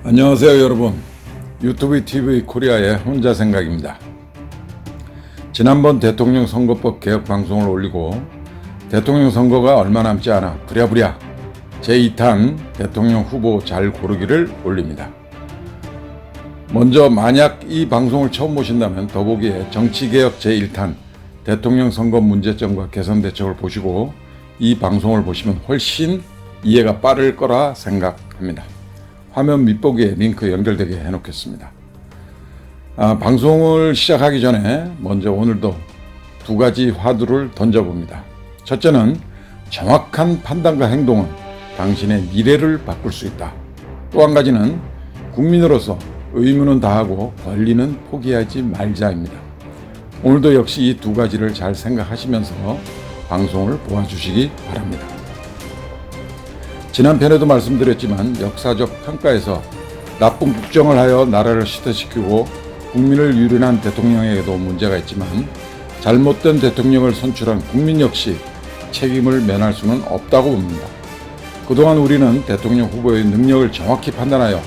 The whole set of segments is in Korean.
안녕하세요 여러분. 유튜브 TV 코리아의 혼자 생각입니다. 지난번 대통령 선거법 개혁 방송을 올리고 대통령 선거가 얼마 남지 않아 부랴부랴 제2탄 대통령 후보 잘 고르기를 올립니다. 먼저 만약 이 방송을 처음 보신다면 더보기에 정치개혁 제1탄 대통령 선거 문제점과 개선 대책을 보시고 이 방송을 보시면 훨씬 이해가 빠를 거라 생각합니다. 화면 밑보기에 링크 연결되게 해놓겠습니다. 방송을 시작하기 전에 먼저 오늘도 두 가지 화두를 던져봅니다. 첫째는 정확한 판단과 행동은 당신의 미래를 바꿀 수 있다. 또 한 가지는 국민으로서 의무는 다하고 권리는 포기하지 말자입니다. 오늘도 역시 이 두 가지를 잘 생각하시면서 방송을 보아주시기 바랍니다. 지난 편에도 말씀드렸지만 역사적 평가에서 나쁜 국정을 하여 나라를 실패시키고 국민을 유린한 대통령에게도 문제가 있지만 잘못된 대통령을 선출한 국민 역시 책임을 면할 수는 없다고 봅니다. 그동안 우리는 대통령 후보의 능력을 정확히 판단하여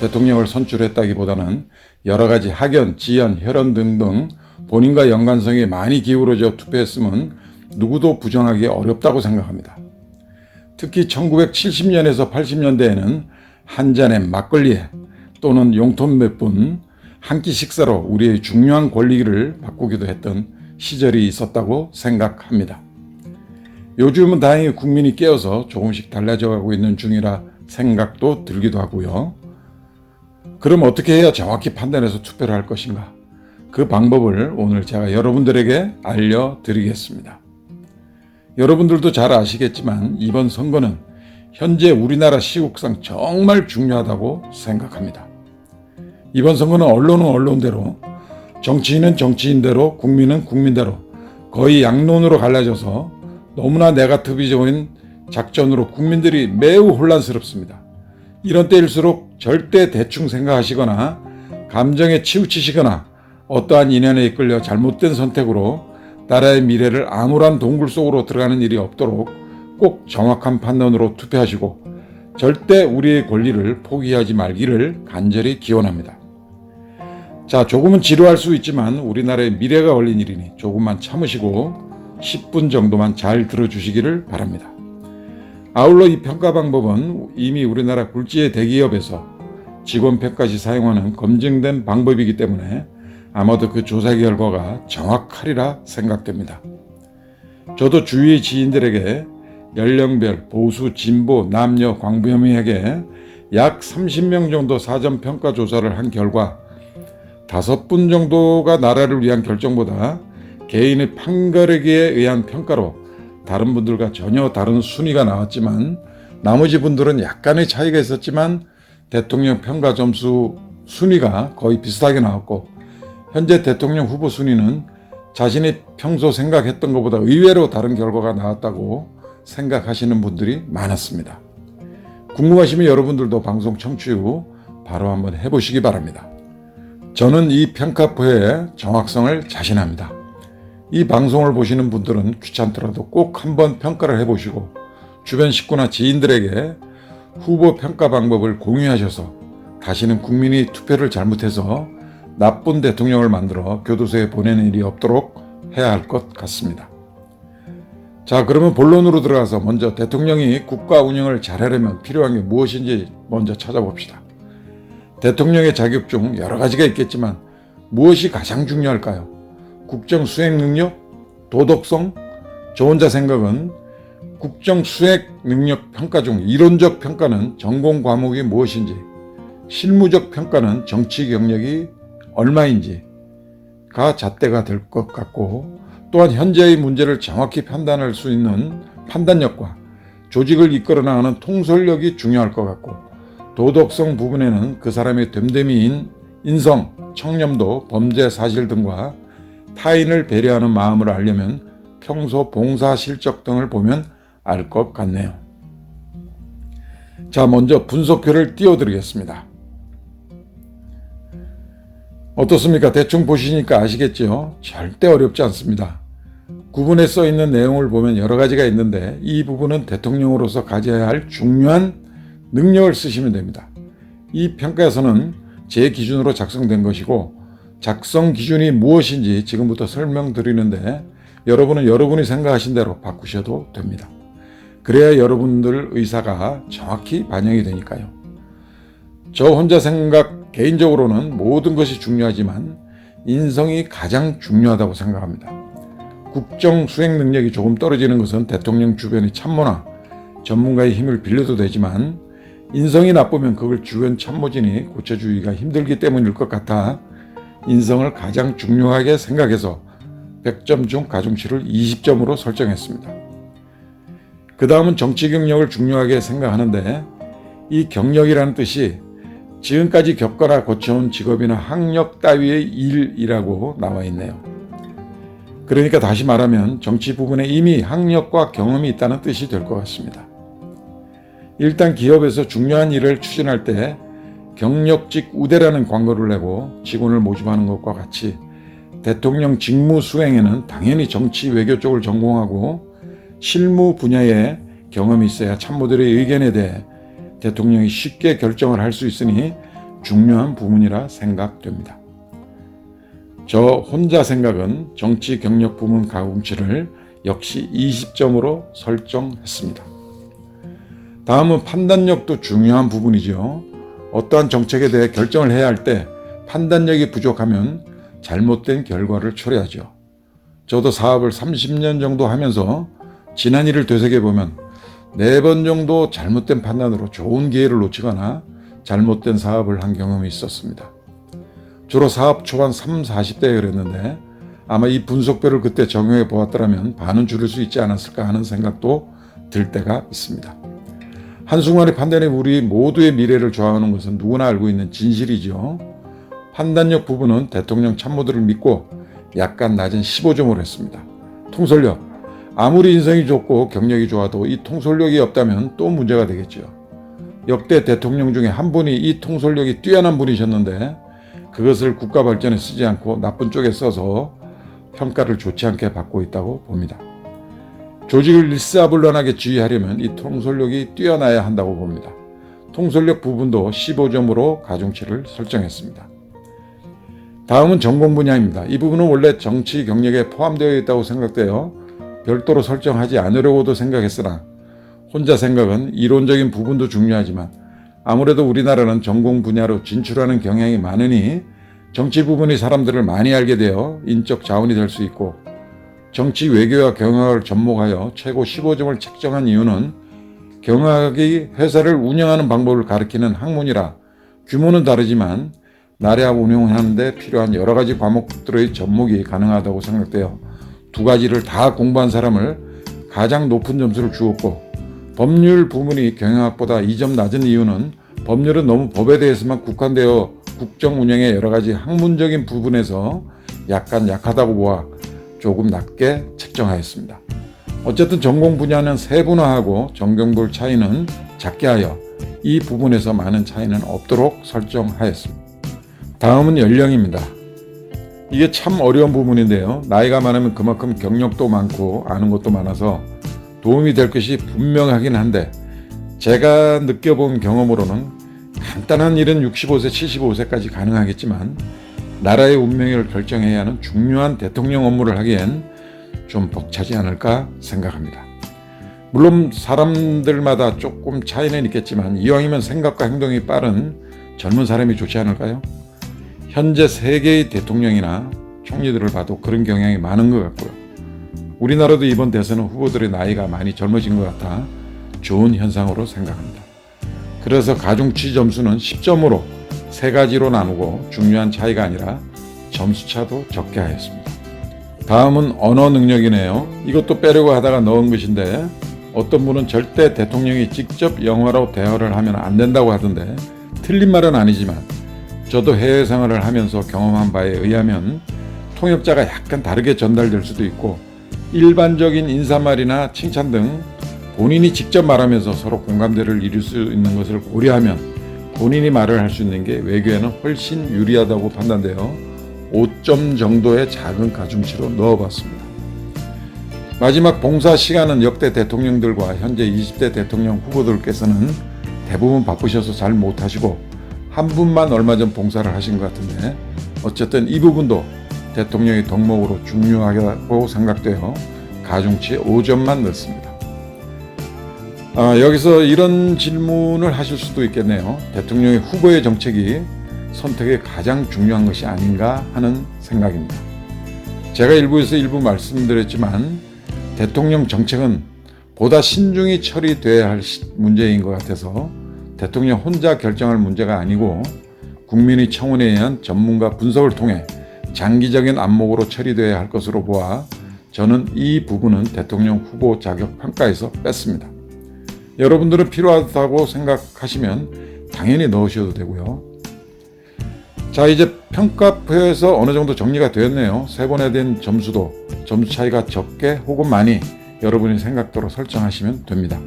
대통령을 선출했다기보다는 여러 가지 학연, 지연, 혈연 등등 본인과 연관성이 많이 기울어져 투표했음은 누구도 부정하기 어렵다고 생각합니다. 특히 1970년에서 80년대에는 한 잔의 막걸리에 또는 용돈 몇 푼 한 끼 식사로 우리의 중요한 권리를 바꾸기도 했던 시절이 있었다고 생각합니다. 요즘은 다행히 국민이 깨어서 조금씩 달라져가고 있는 중이라 생각도 들기도 하고요. 그럼 어떻게 해야 정확히 판단해서 투표를 할 것인가? 그 방법을 오늘 제가 여러분들에게 알려드리겠습니다. 여러분들도 잘 아시겠지만 이번 선거는 현재 우리나라 시국상 정말 중요하다고 생각합니다. 이번 선거는 언론은 언론대로, 정치인은 정치인대로, 국민은 국민대로 거의 양론으로 갈라져서 너무나 네거티브적인 작전으로 국민들이 매우 혼란스럽습니다. 이런 때일수록 절대 대충 생각하시거나 감정에 치우치시거나 어떠한 인연에 이끌려 잘못된 선택으로 나라의 미래를 암울한 동굴 속으로 들어가는 일이 없도록 꼭 정확한 판단으로 투표하시고 절대 우리의 권리를 포기하지 말기를 간절히 기원합니다. 자, 조금은 지루할 수 있지만 우리나라의 미래가 걸린 일이니 조금만 참으시고 10분 정도만 잘 들어주시기를 바랍니다. 아울러 이 평가 방법은 이미 우리나라 굴지의 대기업에서 직원 평가 시 사용하는 검증된 방법이기 때문에 아마도 그 조사 결과가 정확하리라 생각됩니다. 저도 주위의 지인들에게 연령별, 보수, 진보, 남녀, 광범위하게 약 30명 정도 사전 평가 조사를 한 결과 5분 정도가 나라를 위한 결정보다 개인의 판가르기에 의한 평가로 다른 분들과 전혀 다른 순위가 나왔지만 나머지 분들은 약간의 차이가 있었지만 대통령 평가 점수 순위가 거의 비슷하게 나왔고 현재 대통령 후보 순위는 자신이 평소 생각했던 것보다 의외로 다른 결과가 나왔다고 생각하시는 분들이 많았습니다. 궁금하시면 여러분들도 방송 청취 후 바로 한번 해보시기 바랍니다. 저는 이 평가표의 정확성을 자신합니다. 이 방송을 보시는 분들은 귀찮더라도 꼭 한번 평가를 해보시고 주변 식구나 지인들에게 후보 평가 방법을 공유하셔서 다시는 국민이 투표를 잘못해서 나쁜 대통령을 만들어 교도소에 보내는 일이 없도록 해야 할 것 같습니다. 자, 그러면 본론으로 들어가서 먼저 대통령이 국가 운영을 잘하려면 필요한 게 무엇인지 먼저 찾아봅시다. 대통령의 자격 중 여러 가지가 있겠지만 무엇이 가장 중요할까요? 국정 수행 능력? 도덕성? 저 혼자 생각은 국정 수행 능력 평가 중 이론적 평가는 전공 과목이 무엇인지, 실무적 평가는 정치 경력이 얼마인지가 잣대가 될 것 같고 또한 현재의 문제를 정확히 판단할 수 있는 판단력과 조직을 이끌어 나가는 통솔력이 중요할 것 같고 도덕성 부분에는 그 사람의 됨됨이인 인성, 청렴도, 범죄 사실 등과 타인을 배려하는 마음을 알려면 평소 봉사 실적 등을 보면 알 것 같네요. 자, 먼저 분석표를 띄워드리겠습니다. 어떻습니까? 대충 보시니까 아시겠죠? 절대 어렵지 않습니다. 구분에 써 있는 내용을 보면 여러 가지가 있는데 이 부분은 대통령으로서 가져야 할 중요한 능력을 쓰시면 됩니다. 이 평가서는 제 기준으로 작성된 것이고 작성 기준이 무엇인지 지금부터 설명드리는데 여러분은 여러분이 생각하신 대로 바꾸셔도 됩니다. 그래야 여러분들 의사가 정확히 반영이 되니까요. 저 혼자 생각 개인적으로는 모든 것이 중요하지만 인성이 가장 중요하다고 생각합니다. 국정 수행 능력이 조금 떨어지는 것은 대통령 주변의 참모나 전문가의 힘을 빌려도 되지만 인성이 나쁘면 그걸 주변 참모진이 고쳐주기가 힘들기 때문일 것 같아 인성을 가장 중요하게 생각해서 100점 중 가중치를 20점으로 설정했습니다. 그 다음은 정치 경력을 중요하게 생각하는데 이 경력이라는 뜻이 지금까지 겪거나 거쳐온 직업이나 학력 따위의 일이라고 나와 있네요. 그러니까 다시 말하면 정치 부분에 이미 학력과 경험이 있다는 뜻이 될 것 같습니다. 일단 기업에서 중요한 일을 추진할 때 경력직 우대라는 광고를 내고 직원을 모집하는 것과 같이 대통령 직무 수행에는 당연히 정치 외교 쪽을 전공하고 실무 분야에 경험이 있어야 참모들의 의견에 대해 대통령이 쉽게 결정을 할 수 있으니 중요한 부분이라 생각됩니다. 저 혼자 생각은 정치 경력 부문 가공치를 역시 20점으로 설정했습니다. 다음은 판단력도 중요한 부분이죠. 어떠한 정책에 대해 결정을 해야 할 때 판단력이 부족하면 잘못된 결과를 초래하죠. 저도 사업을 30년 정도 하면서 지난 일을 되새겨보면 4번 정도 잘못된 판단으로 좋은 기회를 놓치거나 잘못된 사업을 한 경험이 있었습니다. 주로 사업 초반 30, 40대에 그랬는데 아마 이 분석표를 그때 적용해 보았더라면 반은 줄일 수 있지 않았을까 하는 생각도 들 때가 있습니다. 한순간의 판단이 우리 모두의 미래를 좌우하는 것은 누구나 알고 있는 진실이죠. 판단력 부분은 대통령 참모들을 믿고 약간 낮은 15점으로 했습니다. 통솔력. 아무리 인성이 좋고 경력이 좋아도 이 통솔력이 없다면 또 문제가 되겠죠. 역대 대통령 중에 한 분이 이 통솔력이 뛰어난 분이셨는데 그것을 국가 발전에 쓰지 않고 나쁜 쪽에 써서 평가를 좋지 않게 받고 있다고 봅니다. 조직을 일사불란하게 지휘하려면 이 통솔력이 뛰어나야 한다고 봅니다. 통솔력 부분도 15점으로 가중치를 설정했습니다. 다음은 전공 분야입니다. 이 부분은 원래 정치 경력에 포함되어 있다고 생각되어 별도로 설정하지 않으려고도 생각했으나 혼자 생각은 이론적인 부분도 중요하지만 아무래도 우리나라는 전공 분야로 진출하는 경향이 많으니 정치 부분의 사람들을 많이 알게 되어 인적 자원이 될 수 있고 정치 외교와 경영학을 접목하여 최고 15점을 책정한 이유는 경영학이 회사를 운영하는 방법을 가리키는 학문이라 규모는 다르지만 나라 운영하는 데 필요한 여러 가지 과목들의 접목이 가능하다고 생각되어 두 가지를 다 공부한 사람을 가장 높은 점수를 주었고 법률 부문이 경영학보다 2점 낮은 이유는 법률은 너무 법에 대해서만 국한되어 국정 운영의 여러 가지 학문적인 부분에서 약간 약하다고 보아 조금 낮게 책정하였습니다. 어쨌든 전공 분야는 세분화하고 전공별 차이는 작게 하여 이 부분에서 많은 차이는 없도록 설정하였습니다. 다음은 연령입니다. 이게 참 어려운 부분인데요. 나이가 많으면 그만큼 경력도 많고 아는 것도 많아서 도움이 될 것이 분명하긴 한데 제가 느껴본 경험으로는 간단한 일은 65세, 75세까지 가능하겠지만 나라의 운명을 결정해야 하는 중요한 대통령 업무를 하기엔 좀 벅차지 않을까 생각합니다. 물론 사람들마다 조금 차이는 있겠지만 이왕이면 생각과 행동이 빠른 젊은 사람이 좋지 않을까요? 현재 세계의 대통령이나 총리들을 봐도 그런 경향이 많은 것 같고요. 우리나라도 이번 대선은 후보들의 나이가 많이 젊어진 것 같아 좋은 현상으로 생각합니다. 그래서 가중치 점수는 10점으로 세 가지로 나누고 중요한 차이가 아니라 점수차도 적게 하였습니다. 다음은 언어 능력이네요. 이것도 빼려고 하다가 넣은 것인데 어떤 분은 절대 대통령이 직접 영어로 대화를 하면 안 된다고 하던데 틀린 말은 아니지만 저도 해외 생활을 하면서 경험한 바에 의하면 통역자가 약간 다르게 전달될 수도 있고 일반적인 인사말이나 칭찬 등 본인이 직접 말하면서 서로 공감대를 이룰 수 있는 것을 고려하면 본인이 말을 할 수 있는 게 외교에는 훨씬 유리하다고 판단되어 5점 정도의 작은 가중치로 넣어봤습니다. 마지막 봉사 시간은 역대 대통령들과 현재 20대 대통령 후보들께서는 대부분 바쁘셔서 잘 못하시고 한 분만 얼마 전 봉사를 하신 것 같은데 어쨌든 이 부분도 대통령의 덕목으로 중요하다고 생각되어 가중치에 5점만 넣습니다. 여기서 이런 질문을 하실 수도 있겠네요. 대통령의 후보의 정책이 선택에 가장 중요한 것이 아닌가 하는 생각입니다. 제가 일부에서 일부 말씀드렸지만 대통령 정책은 보다 신중히 처리돼야 할 문제인 것 같아서 대통령 혼자 결정할 문제가 아니고 국민의 청원에 의한 전문가 분석을 통해 장기적인 안목으로 처리돼야 할 것으로 보아 저는 이 부분은 대통령 후보 자격 평가에서 뺐습니다. 여러분들은 필요하다고 생각하시면 당연히 넣으셔도 되고요. 자, 이제 평가표에서 어느 정도 정리가 되었네요. 세 번에 대한 점수도 점수 차이가 적게 혹은 많이 여러분의 생각대로 설정하시면 됩니다.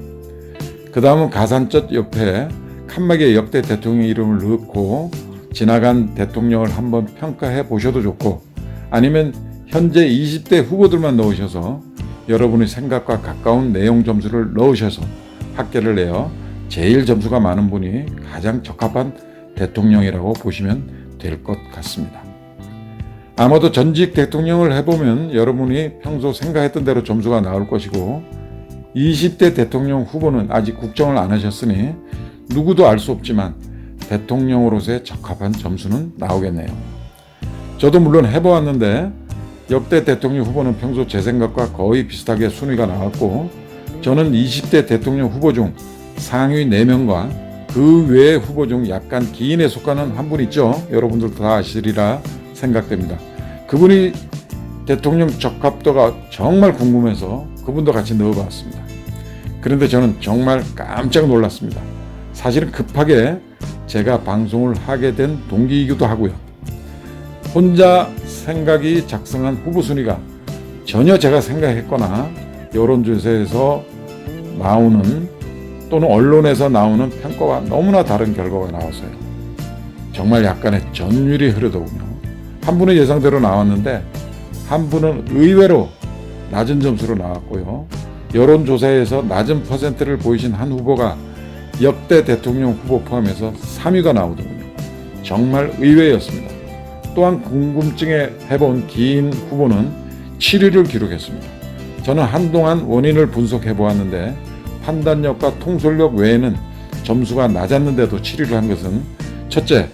그 다음은 가산점 옆에 칸막이에 역대 대통령 이름을 넣고 지나간 대통령을 한번 평가해 보셔도 좋고, 아니면 현재 20대 후보들만 넣으셔서 여러분의 생각과 가까운 내용 점수를 넣으셔서 합계를 내어 제일 점수가 많은 분이 가장 적합한 대통령이라고 보시면 될 것 같습니다. 아마도 전직 대통령을 해보면 여러분이 평소 생각했던 대로 점수가 나올 것이고, 20대 대통령 후보는 아직 국정을 안 하셨으니 누구도 알 수 없지만 대통령으로서의 적합한 점수는 나오겠네요. 저도 물론 해보았는데 역대 대통령 후보는 평소 제 생각과 거의 비슷하게 순위가 나왔고, 저는 20대 대통령 후보 중 상위 4명과 그 외의 후보 중 약간 기인에 속하는 한 분 있죠. 여러분들도 다 아시리라 생각됩니다. 그분이 대통령 적합도가 정말 궁금해서 그분도 같이 넣어봤습니다. 그런데 저는 정말 깜짝 놀랐습니다. 사실은 급하게 제가 방송을 하게 된 동기이기도 하고요. 혼자 생각이 작성한 후보 순위가 전혀 제가 생각했거나 여론조사에서 나오는 또는 언론에서 나오는 평가와 너무나 다른 결과가 나왔어요. 정말 약간의 전율이 흐르더군요. 한 분은 예상대로 나왔는데 한 분은 의외로 낮은 점수로 나왔고요. 여론조사에서 낮은 퍼센트를 보이신 한 후보가 역대 대통령 후보 포함해서 3위가 나오더군요. 정말 의외였습니다. 또한 궁금증에 해본 기인 후보는 7위를 기록했습니다. 저는 한동안 원인을 분석해 보았는데 판단력과 통솔력 외에는 점수가 낮았는데도 7위를 한 것은 첫째,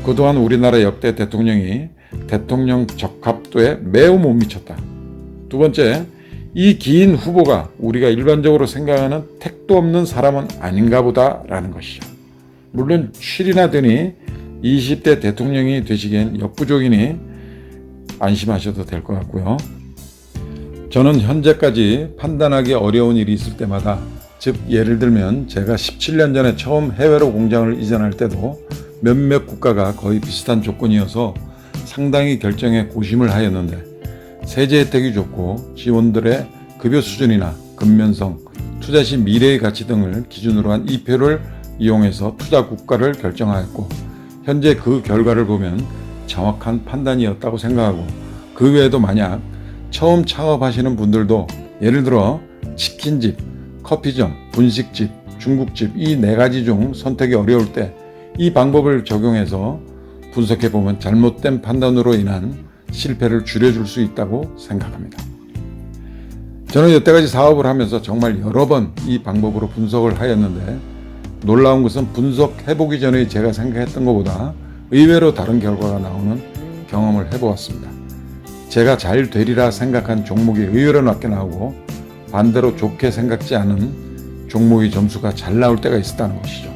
그동안 우리나라 역대 대통령이 대통령 적합도에 매우 못 미쳤다. 두 번째, 이 기인 후보가 우리가 일반적으로 생각하는 택도 없는 사람은 아닌가 보다라는 것이죠. 물론 7위나 되니 20대 대통령이 되시기엔 역부족이니 안심하셔도 될 것 같고요. 저는 현재까지 판단하기 어려운 일이 있을 때마다, 즉 예를 들면 제가 17년 전에 처음 해외로 공장을 이전할 때도 몇몇 국가가 거의 비슷한 조건이어서 상당히 결정에 고심을 하였는데, 세제 혜택이 좋고 지원들의 급여 수준이나 근면성, 투자 시 미래의 가치 등을 기준으로 한 이표를 이용해서 투자 국가를 결정하였고, 현재 그 결과를 보면 정확한 판단이었다고 생각하고, 그 외에도 만약 처음 창업하시는 분들도 예를 들어 치킨집, 커피점, 분식집, 중국집 이 4가지 중 선택이 어려울 때 이 방법을 적용해서 분석해보면 잘못된 판단으로 인한 실패를 줄여줄 수 있다고 생각합니다. 저는 여태까지 사업을 하면서 정말 여러 번 이 방법으로 분석을 하였는데, 놀라운 것은 분석해보기 전에 제가 생각했던 것보다 의외로 다른 결과가 나오는 경험을 해보았습니다. 제가 잘 되리라 생각한 종목이 의외로 낮게 나오고, 반대로 좋게 생각지 않은 종목의 점수가 잘 나올 때가 있었다는 것이죠.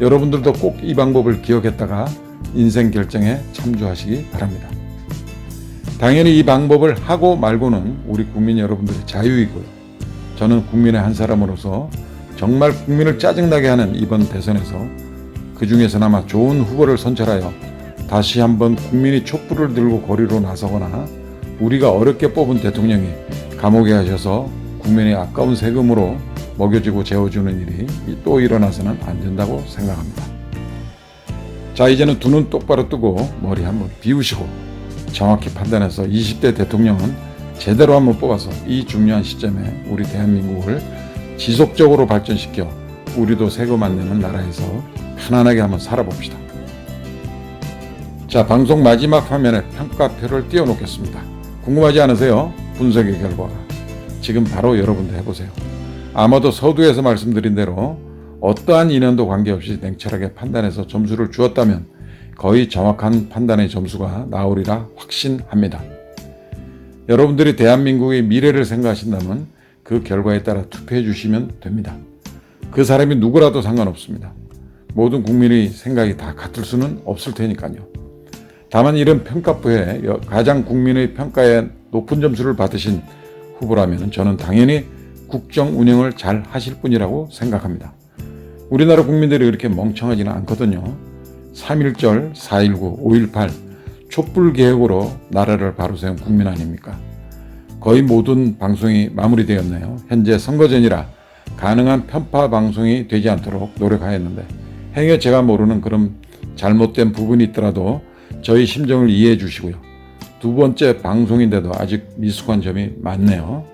여러분들도 꼭 이 방법을 기억했다가 인생 결정에 참조하시기 바랍니다. 당연히 이 방법을 하고 말고는 우리 국민 여러분들의 자유이고요. 저는 국민의 한 사람으로서 정말 국민을 짜증나게 하는 이번 대선에서 그 중에서나마 좋은 후보를 선출하여 다시 한번 국민이 촛불을 들고 거리로 나서거나 우리가 어렵게 뽑은 대통령이 감옥에 가셔서 국민의 아까운 세금으로 먹여주고 재워주는 일이 또 일어나서는 안 된다고 생각합니다. 자, 이제는 두 눈 똑바로 뜨고 머리 한번 비우시고 정확히 판단해서 20대 대통령은 제대로 한번 뽑아서 이 중요한 시점에 우리 대한민국을 지속적으로 발전시켜 우리도 세금 안 내는 나라에서 편안하게 한번 살아봅시다. 자, 방송 마지막 화면에 평가표를 띄워놓겠습니다. 궁금하지 않으세요? 분석의 결과가. 지금 바로 여러분도 해보세요. 아마도 서두에서 말씀드린 대로 어떠한 인연도 관계없이 냉철하게 판단해서 점수를 주었다면 거의 정확한 판단의 점수가 나오리라 확신합니다. 여러분들이 대한민국의 미래를 생각하신다면 그 결과에 따라 투표해 주시면 됩니다. 그 사람이 누구라도 상관없습니다. 모든 국민의 생각이 다 같을 수는 없을 테니까요. 다만 이런 평가표에 가장 국민의 평가에 높은 점수를 받으신 후보라면 저는 당연히 국정 운영을 잘 하실 분이라고 생각합니다. 우리나라 국민들이 그렇게 멍청하지는 않거든요. 3.1절, 4.19, 5.18 촛불 개혁으로 나라를 바로 세운 국민 아닙니까? 거의 모든 방송이 마무리되었네요. 현재 선거 전이라 가능한 편파 방송이 되지 않도록 노력하였는데 행여 제가 모르는 그런 잘못된 부분이 있더라도 저희 심정을 이해해 주시고요. 두 번째 방송인데도 아직 미숙한 점이 많네요.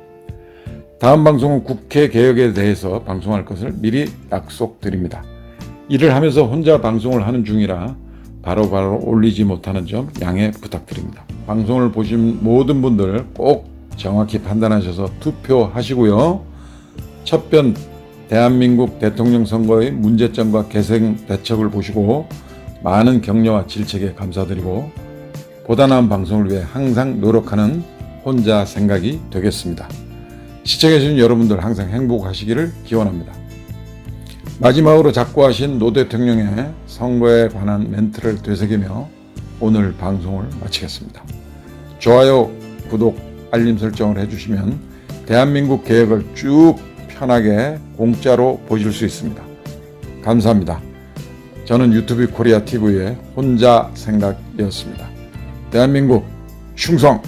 다음 방송은 국회 개혁에 대해서 방송할 것을 미리 약속드립니다. 일을 하면서 혼자 방송을 하는 중이라 바로바로 올리지 못하는 점 양해 부탁드립니다. 방송을 보신 모든 분들 꼭 정확히 판단하셔서 투표하시고요. 첫 편 대한민국 대통령 선거의 문제점과 개선 대책을 보시고 많은 격려와 질책에 감사드리고 보다 나은 방송을 위해 항상 노력하는 혼자 생각이 되겠습니다. 시청해주신 여러분들 항상 행복하시기를 기원합니다. 마지막으로 작고하신 노 대통령의 선거에 관한 멘트를 되새기며 오늘 방송을 마치겠습니다. 좋아요, 구독, 알림 설정을 해주시면 대한민국 개혁을 쭉 편하게 공짜로 보실 수 있습니다. 감사합니다. 저는 유튜브 코리아 TV의 혼자 생각이었습니다. 대한민국 충성!